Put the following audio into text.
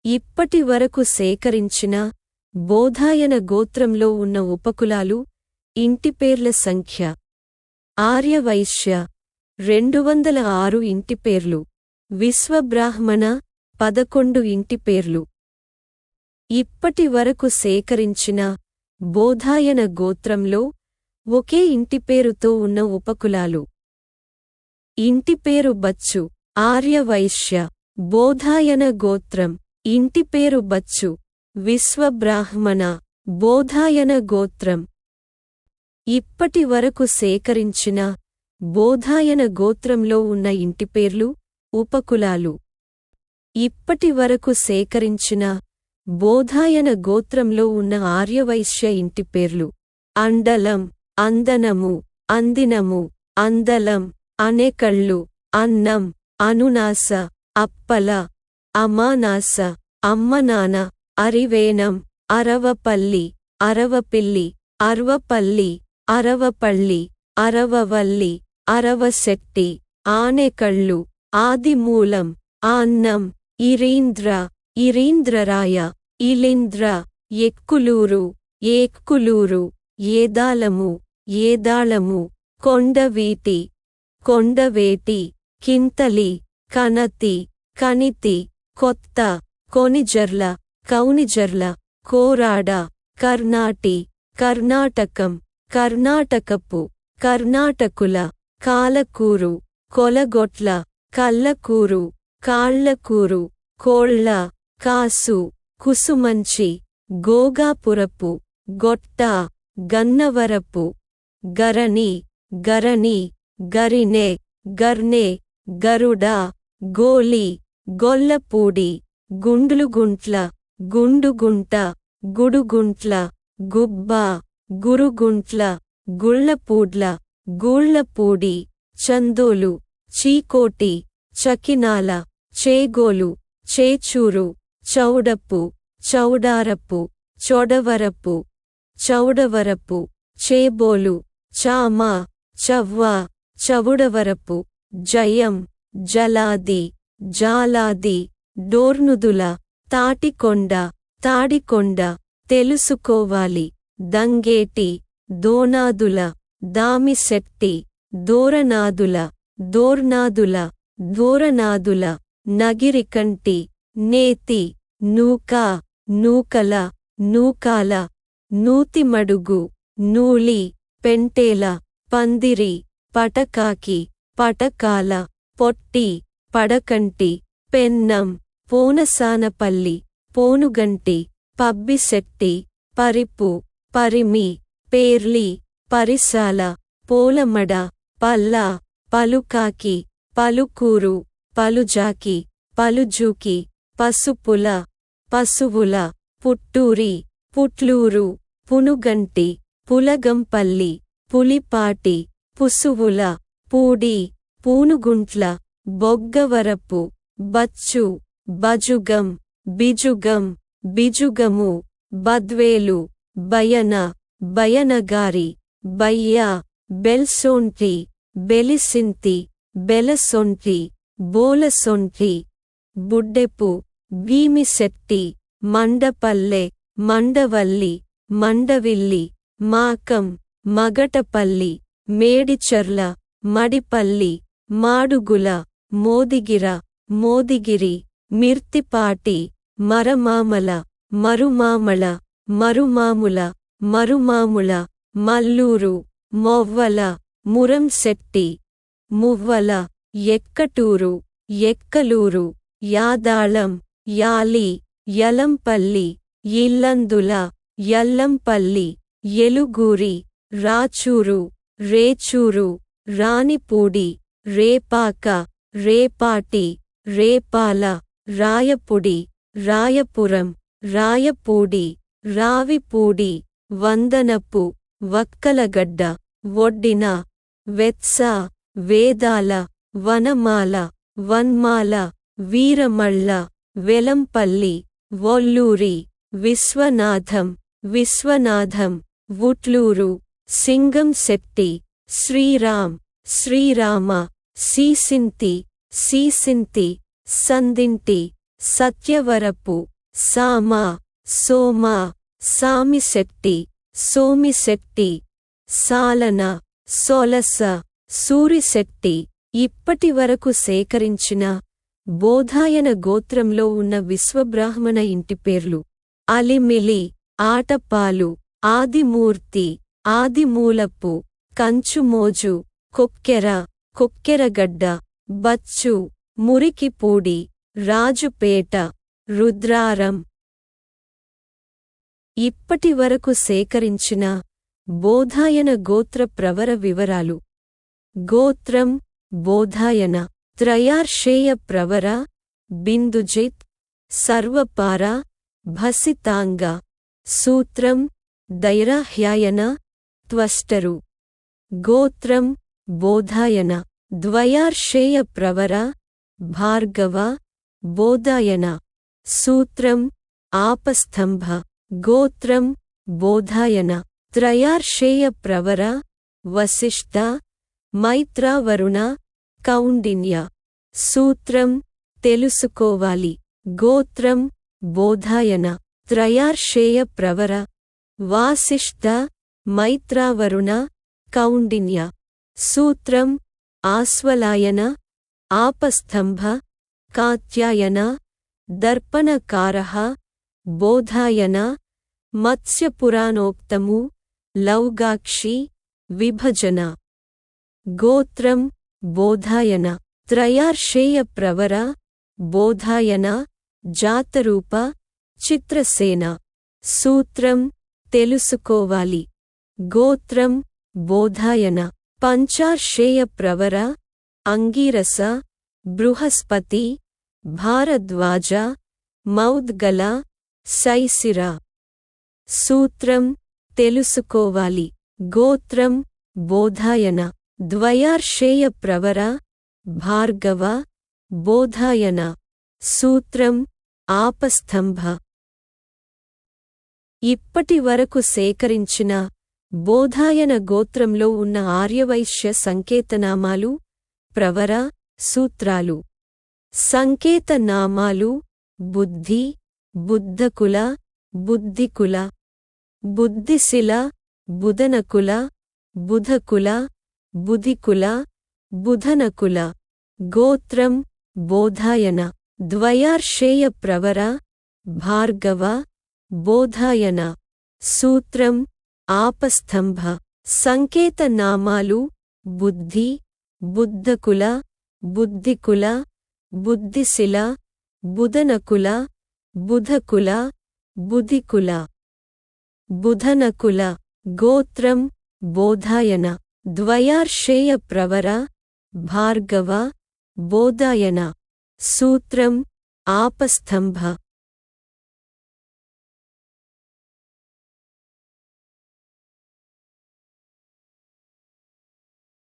ఇప్పటి వరకు సేకరించిన బోధాయన గోత్రంలో ఉన్న ఉపకులాలు ఇంటిపేర్ల సంఖ్య: ఆర్యవైశ్య 206 ఇంటిపేర్లు, విశ్వబ్రాహ్మణ 11 ఇంటిపేర్లు. ఇప్పటి వరకు సేకరించిన బోధాయన గోత్రంలో ఒకే ఇంటిపేరుతో ఉన్న ఉపకులాలు: ఇంటిపేరు బచ్చు, ఆర్యవైశ్య. బోధాయన గోత్రం, ఇంటిపేరు బచ్చు, విశ్వబ్రాహ్మణ. బోధాయన గోత్రం. ఇప్పటి వరకు సేకరించిన బోధాయన గోత్రంలో ఉన్న ఇంటిపేర్లు, ఉపకులాలు: ఇప్పటి వరకు సేకరించిన బోధాయన గోత్రంలో ఉన్న ఆర్యవైశ్య ఇంటిపేర్లు: అండలం, అందనము, అందినము, అందలం, అనేకళ్ళు, అన్నం, అనునాస, అప్పల, అమానాస, అమ్మనాన, అరివేనం, అరవపల్లి, అరవపిల్లి, అర్వపల్లి, అరవపళ్ళి, అరవవల్లి, అరవశెట్టి, ఆనేకళ్ళు, ఆదిమూలం, ఆన్నం, ఇరీంద్ర, ఇరీంద్రరాయ, ఇలింద్ర, ఎక్కులూరు, ఏక్కులూరు, ఏదాలము, ఏదాళము, కొండవీటి, కొండవేటి, కింతలి, కనతి, కనితి, కొత్త, కొనిజర్ల, కౌనిజర్ల, కోరాడ, కర్ణాటి, కర్ణాటకం, కర్ణాటకపు, కర్ణాటకుల, కాలకూరు, కొలగొట్ల, కల్లకూరు, కాళ్లకూరు, కోళ్ల, కాసు, కుసుమంచి, గోగాపురపు, గొట్ట, గన్నవరపు, గరణి, గరణి, గరినె, గర్నె, గరుడ, గోలి, గొల్లపూడి, గుండ్లుగుంట్ల, గుండుగుంట, గుడుగుంట్ల, గుబ్బ, గురుగుంట్ల, గుళ్లపూడ్ల, గూళ్లపూడి, చందోలు, చీకోటి, చకినాల, చేగోలు, చేచూరు, చౌడపు, చౌడారపు, చొడవరపు, చౌడవరపు, చేబోలు, చామ, చవ్వ, చవుడవరపు, జయం, జలాది, జాలాది, డోర్నుదుల, తాటికొండ, తాడికొండ, తెలుసుకోవాలి, దంగేటి, దోనాదుల, దామిశెట్టి, దోరనాదుల, దోర్నాదుల, దోరనాదుల, నగిరికంటి, నేతి, నూక, నూకల, నూకాల, నూతిమడుగు, నూలి, పెంటేల, పందిరి, పటకాకి, పటకాల, పొట్టి, పడకంటి, పెన్నం, పోనసానపల్లి, పోనుగంటి, పబ్బిశెట్టి, పరిపు, పరిమి, పేర్లి, పరిసాల, పోలమడ, పల్ల, పలుకాకి, పలుకూరు, పలుజాకి, పలుజూకి, పసుపుల, పసువుల, పుట్టూరి, పుట్లూరు, పునుగంటి, పులగంపల్లి, పులిపాటి, పుసువుల, పూడి, పూనుగుంట్ల, బొగ్గవరపు, బచ్చు, బజుగం, బిజుగం, బిజుగము, బద్వేలు, బయన, బయనగారి, బయ్య, బెల్సోంటి, బెలిసింతి, బెలసొంటి, బోలసొంటి, బుడ్డెపు, భీమిశెట్టి, మండపల్లె, మండవల్లి, మండవిల్లి, మాకం, మగటపల్లి, మేడిచర్ల, మడిపల్లి, మాడుగుల, మోదిగిర, మోదిగిరి, మిర్తిపాటి, మరమామల, మరుమామళ, మరుమాముల, మరుమాముళ, మల్లూరు, మొవ్వల, మురంశెట్టి, మువ్వల, ఎక్కటూరు, ఎక్కలూరు, యాదాళం, యాలి, యలంపల్లి, ఇల్లందుల, యల్లంపల్లి, ఎలుగూరి, రాచూరు, రేచూరు, రానిపూడి, రేపాక, రేపాటి, రేపాల, రాయపుడి, రాయపురం, రాయపూడి, రావిపూడి, వందనపు, వక్కలగడ్డ, వొడ్డిన, వెత్స, వేదాల, వనమాల, వన్మాల, వీరమళ్ళ, వెలంపల్లి, వొల్లూరి, విశ్వనాథం, విశ్వనాథం, వుట్లూరు, సింగంశెట్టి, శ్రీరాం, శ్రీరామ, సీసింతి, సీసింతి, సందింటి, సత్యవరపు, సామ, సోమ, సామిశెట్టి, సోమిశెట్టి, సాలన, సొలస, సూరిశెట్టి. ఇప్పటివరకు సేకరించిన బోధాయన గోత్రంలో ఉన్న విశ్వబ్రాహ్మణ ఇంటిపేర్లు: అలిమిలి, ఆటపాలు, ఆదిమూర్తి, ఆదిమూలపు, కంచుమోజు, కొక్కెర, కొక్కెరగడ్డ, బచ్చు, మురికిపూడి, రాజుపేట, రుద్రారం. ఇప్పటివరకు సేకరించిన బోధాయన గోత్ర ప్రవర వివరాలు: గోత్రం బోధాయన, త్రయార్షేయ ప్రవర, బిందుజిత్, సర్వపార, భసితాంగ. సూత్రం దైరాహ్యాయన, త్వష్టరు. గోత్రం బోధాయన, ద్వయార్షేయ ప్రవర, భార్గవ, బోధాయన. సూత్రం ఆపస్తంభ. గోత్రం బోధాయన, త్రయార్షేయ ప్రవర, వసిష్ఠ, మైత్రావరుణ, కౌండిన్య. సూత్రం తెలుసుకోవాలి. గోత్రం బోధాయన, త్రయార్షేయ ప్రవర, వాసిష్ఠ, మైత్రావరుణ, కౌండిన్య. సూత్రం ఆస్వలాయన, ఆపస్తంభ, కాత్యాయన, దర్పణకారః, బోధాయన. మత్స్యపురాణోక్తము, లౌగాక్షి, విభజన. గోత్రం బోధాయన, త్రయార్షేయ ప్రవర, బోధాయన, జాతరూప, చిత్రసేన. సూత్రం తెలుసుకోవాలి. గోత్రం బోధాయన, పంచార్షేయ ప్రవర, అంగీరస, బృహస్పతి, భారద్వాజ, మౌద్గల, శైశిర. సూత్రం తెలుసుకోవాలి. గోత్రం బోధాయన, ద్వయార్షేయ ప్రవర, భార్గవ, బోధాయన. సూత్రం ఆపస్తంభ. ఇప్పటివరకు సేకరించిన బోధాయన గోత్రంలో ఉన్న ఆర్యవైశ్య సంకేతనామాలు, ప్రవర, సూత్రాలు. సంకేతనామాలు: బుద్ధి, బుద్ధకుల, బుద్ధికుల, బుద్ధిశిల, బుధనకుల, బుధకుల, బుధికుల, బుధనకుల. గోత్రం బోధాయన, ద్వయార్షేయ ప్రవర, భార్గవ, బోధాయన. సూత్రం ఆపస్తంభ. సంకేతనామాలు: బుద్ధి, బుద్ధకుల, బుద్ధికుల, బుద్ధిశిల, బుధనకుల, బుధకుల, బుధికుల, బుధనకుల. గోత్రం బోధాయన, ద్వయార్షేయ ప్రవర, భార్గవ, బోధాయన. సూత్రం ఆపస్తంభ.